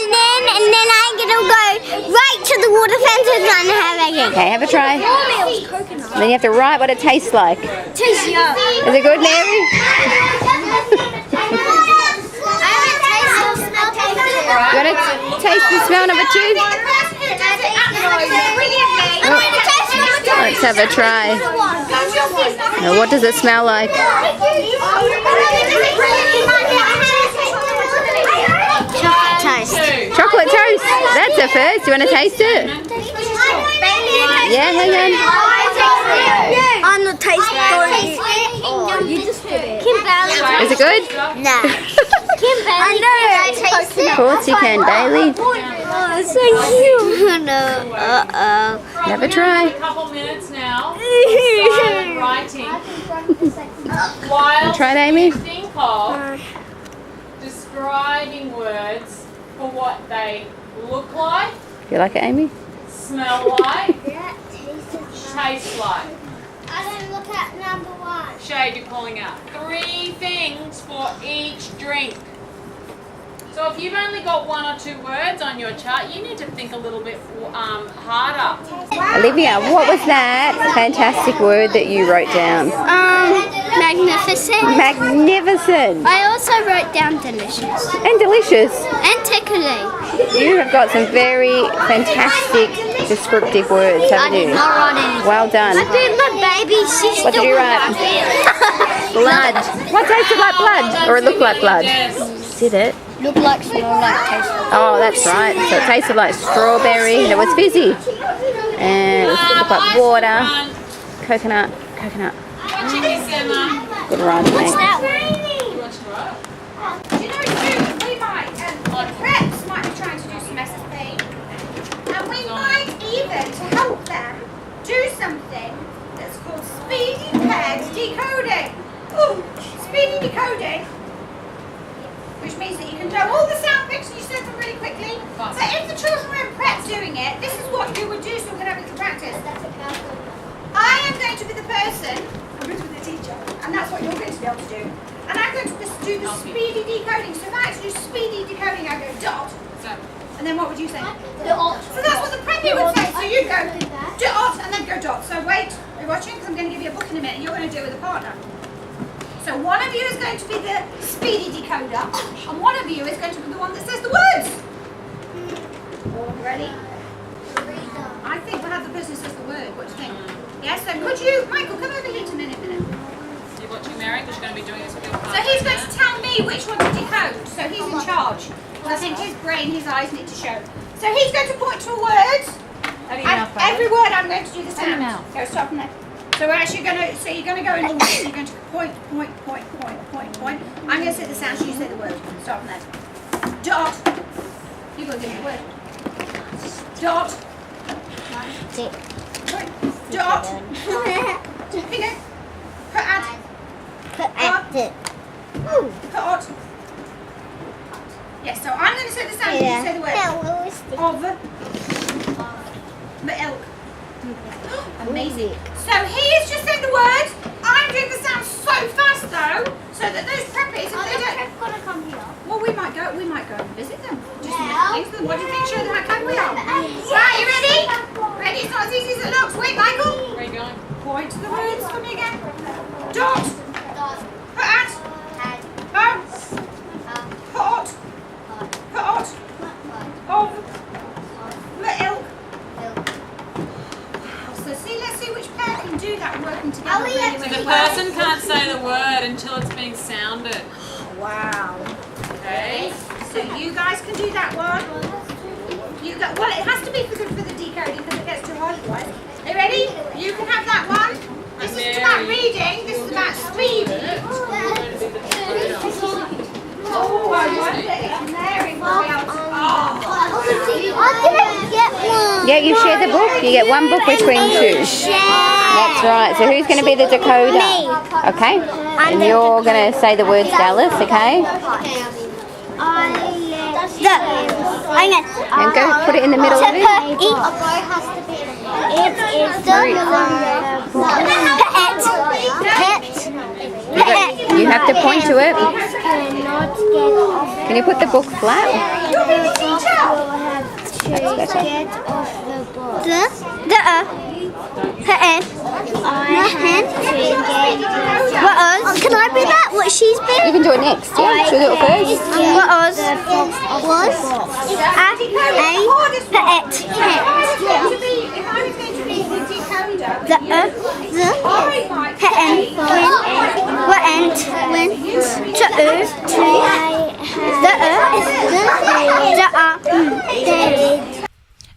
and then I'm gonna go right to the water fountain and have again. Okay, have a try. Then you have to write what it tastes like. Tastes yum. Is it good, Mary? You want to taste and smell number 2? Let's have a try. Now, what does it smell like? Chocolate toast. Chocolate toast. That's a first. You want to taste it? Yeah, hang on. I'm not tasting it. You just did it. Kim Bailey. Is it good? No. Kim Bailey. I taste it. Of course you can, Bailey. Oh, it's so cute. No. Have a try. A couple minutes now. Silent writing. While Try it, Amy. you think of describing words for what they look like, You like it, Amy? smell like, taste like. I don't look at number 1. Shade, you're calling out 3 things for each drink. So if you've only got 1 or 2 words on your chart, you need to think a little bit harder. Olivia, what was that fantastic word that you wrote down? Magnificent. Magnificent. I also wrote down delicious. And delicious. And tickling. You have got some very fantastic descriptive words, I haven't did you? not write anything. Well done. I did my baby sister. What did you write? Blood. What tasted like blood? Or it looked like blood? Did it? Look like, smell like, taste like. Oh, that's right. So it tasted like strawberry and it was fizzy. And it looked like water. Coconut. Coconut. Watching this, Emma. Good writing, What's mate. that? You watch it, right? Do you know too, we might, preps might be trying to do some SSP. And we might even, to help them, do something that's called speedy paired decoding. Ooh, speedy decoding. Which means that you can know all the sound pics and you said them really quickly. So if the children were in prep doing it, this is what you would do so we can have a little practice. I am going to be the person, I'm going to be the teacher, and that's what you're going to be able to do. And I'm going to do the speedy decoding. So if I had to do speedy decoding, I go dot. And then what would you say? Dot. So that's what the preppy would say. So you go dot and then go dot. So wait, are you watching? Because I'm going to give you a book in a minute and you're going to do it with a partner. So one of you is going to be the speedy decoder, and one of you is going to be the one that says the words. All ready? I think we'll have the person who says the word. What do you think? Yes, so could you, Michael, come over here to me in a minute. You're watching Mary because you're going to be doing this with your So partner. he's going to tell me which one to decode. So he's in charge. I think his brain, his eyes need to show. So he's going to point to a word, and every word I'm going to do the sound. Go stop from there. So we're actually going to, so you're going to go in order. So you're going to point. I'm going to say the sound, so you say the word. Start from there. Dot. You've got to give me the word. Dot. Dot. Here you go. Put at. Put at. Yes, so I'm going to say the sound, you say the word. Of. Milk. Amazing. So he is just saying the word. I'm doing the sound so fast though, so that those preppies, if they don't. Gonna come here. Well, we might go and visit them. Just things to them. What do you think? Show them how clever we are. Right, you ready? Ready? It's not as easy as it looks. Wait, Michael. Where are you going? Point to the words for me again. Dot. Put at. Home. Hot. Put hot. Of. Milk. So see, let's see which pair can do that working together really, So really the well. person can't say the word until it's being sounded. Wow. Okay? So you guys can do that one. You got, well, it has to be for the decoding because it gets too hard otherwise. Are you ready? You can have that one. This is about reading. This is about speed. Oh, I wonder if Mary will be able to. I didn't get one. Yeah, you share the book. You get one book between two. That's right. So who's going to be the decoder? Me. Okay. And you're going to say the words, Dallas, okay? And go put it in the middle of it. You have to point to it. Can you put the book flat? That's better. Can I be that? What she's been? You can do it next. Yeah, should we do it first?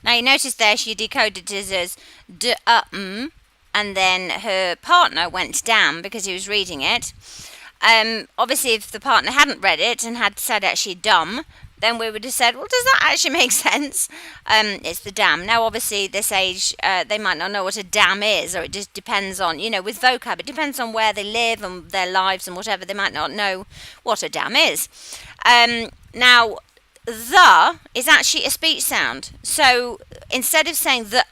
Now you notice there she decoded it as and then her partner went down because he was reading it. Obviously, if the partner hadn't read it and had said actually dumb, then we would have said, well, does that actually make sense? It's the dam. Now, obviously, this age, they might not know what a dam is, or it just depends on, with vocab, it depends on where they live and their lives and whatever. They might not know what a dam is. Now, the is actually a speech sound. So instead of saying the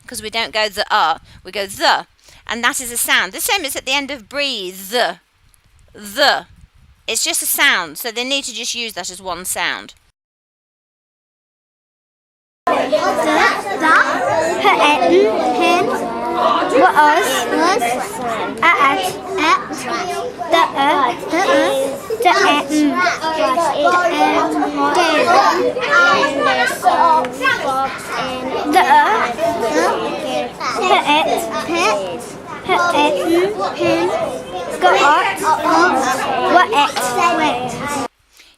because we don't go the we go the, and that is a sound. The same as at the end of breathe, the. It's just a sound, so they need to just use that as one sound.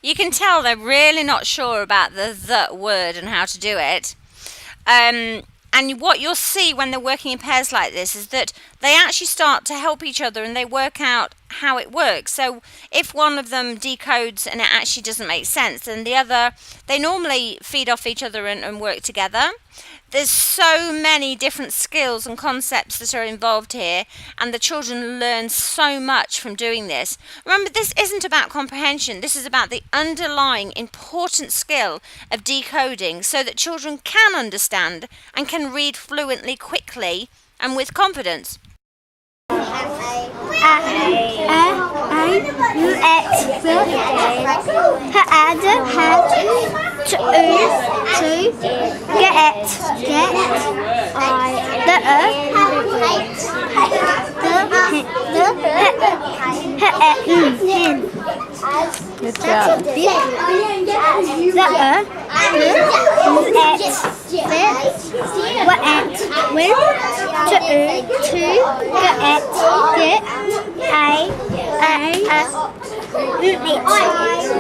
You can tell they're really not sure about the word and how to do it. And what you'll see when they're working in pairs like this is that they actually start to help each other and they work out how it works. So if one of them decodes and it actually doesn't make sense, then the other, they normally feed off each other and work together. There's so many different skills and concepts that are involved here, and the children learn so much from doing this. Remember, this isn't about comprehension. This is about the underlying important skill of decoding so that children can understand and can read fluently, quickly, and with confidence. Good job.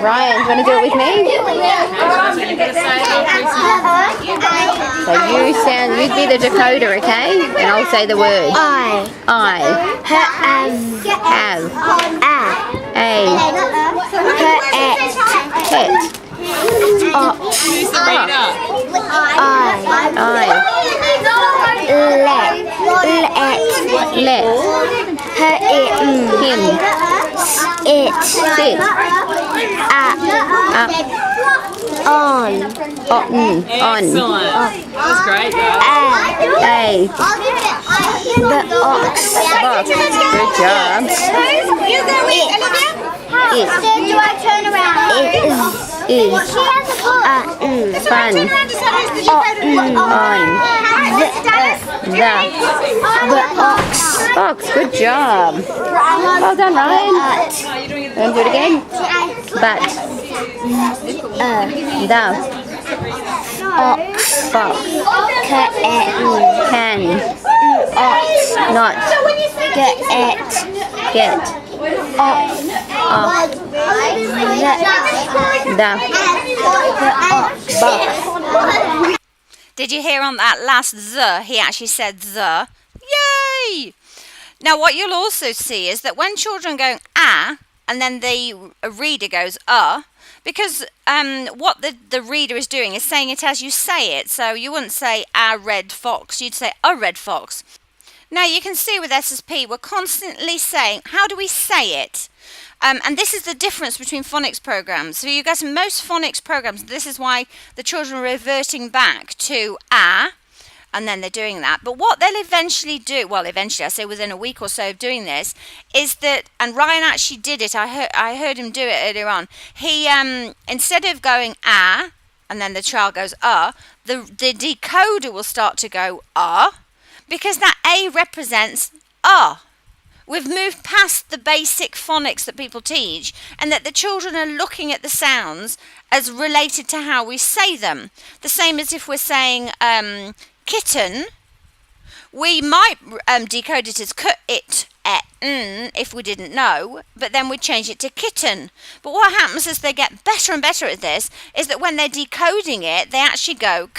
Ryan, do you want to do it with me? So you'd be the decoder, okay? And I'll say the word. I. Have. Pet. Ox. Let. Him. Sit. On. Excellent. That's great, though. The ox. Good job. You go in, Olivia. Do I turn around? Is. She has a book. Fun. Turn around to say the decoder. The ox. Good job. Well done, Ryan. Want to do it again? But. The. Ox. Fox. Can. Ox. Not. Get. Ox. The ox. Did you hear on that last the, he actually said the? Yay! Now what you'll also see is that when children go and then the reader goes because what the reader is doing is saying it as you say it. So you wouldn't say a red fox, you'd say a red fox. Now you can see with SSP we're constantly saying, how do we say it? And this is the difference between phonics programs. So you guys, most phonics programs, this is why the children are reverting back to and then they're doing that. But what they'll eventually do, well, eventually, I say within a week or so of doing this, is that, and Ryan actually did it, I heard him do it earlier on. He, instead of going ah, and then the child goes the decoder will start to go because that A represents We've moved past the basic phonics that people teach, and that the children are looking at the sounds as related to how we say them. The same as if we're saying kitten, we might decode it as if we didn't know, but then we'd change it to kitten. But what happens as they get better and better at this is that when they're decoding it, they actually go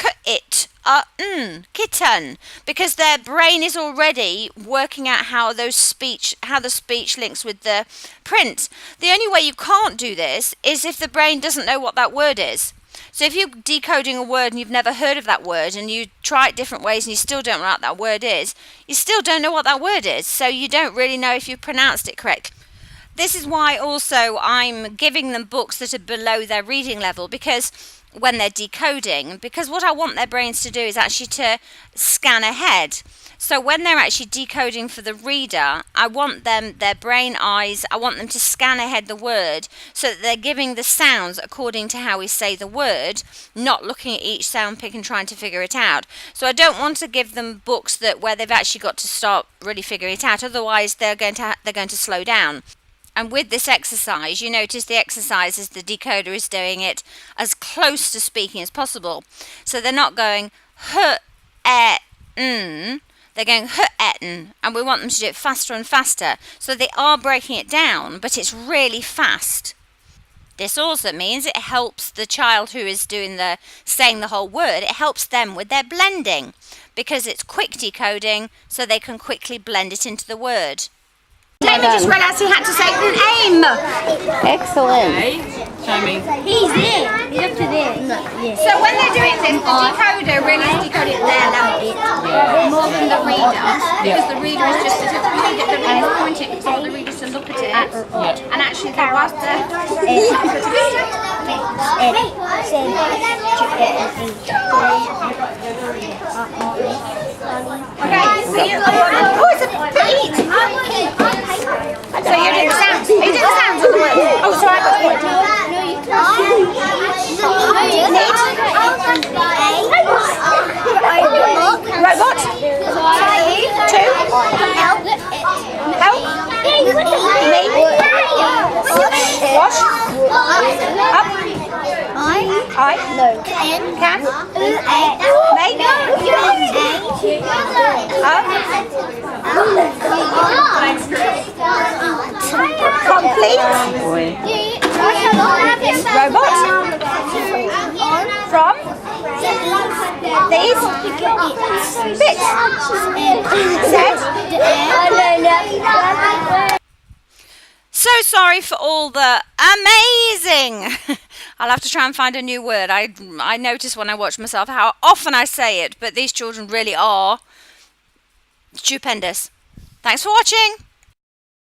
kitten, because their brain is already working out how the speech links with the print. The only way you can't do this is if the brain doesn't know what that word is. So if you're decoding a word and you've never heard of that word, and you try it different ways and you still don't know what that word is, you still don't know what that word is, so you don't really know if you've pronounced it correctly. This is why also I'm giving them books that are below their reading level, because when they're decoding, because what I want their brains to do is actually to scan ahead. So when they're actually decoding for the reader, I want them, their brain eyes, I want them to scan ahead the word so that they're giving the sounds according to how we say the word, not looking at each sound pick and trying to figure it out. So I don't want to give them books where they've actually got to start really figuring it out, otherwise they're going to slow down. And with this exercise, you notice the exercise is the decoder is doing it as close to speaking as possible. So they're not going they're going and we want them to do it faster and faster. So they are breaking it down, but it's really fast. This also means it helps the child who is saying the whole word, it helps them with their blending, because it's quick decoding, so they can quickly blend it into the word. Jamie just realised he had to say aim. Excellent. Show me. He's there. He's up to there. Yes. So when they're doing this, the decoder really is decoding at their level more than the reader, because the reader is just to read it. The reader is pointing, it's not the reader to look at it. And actually, there was Okay, so you it's a beat. So you're doing the sounds. Are you doing the sounds of the word? Oh, sorry, I got the word. Robot. 2. Help. Me. Wash. Up. I. No. Can. Make. Complete. Robot. From. These. Bits. Set. So sorry for all the amazing. I'll have to try and find a new word. I notice when I watch myself how often I say it, but these children really are stupendous. Thanks for watching.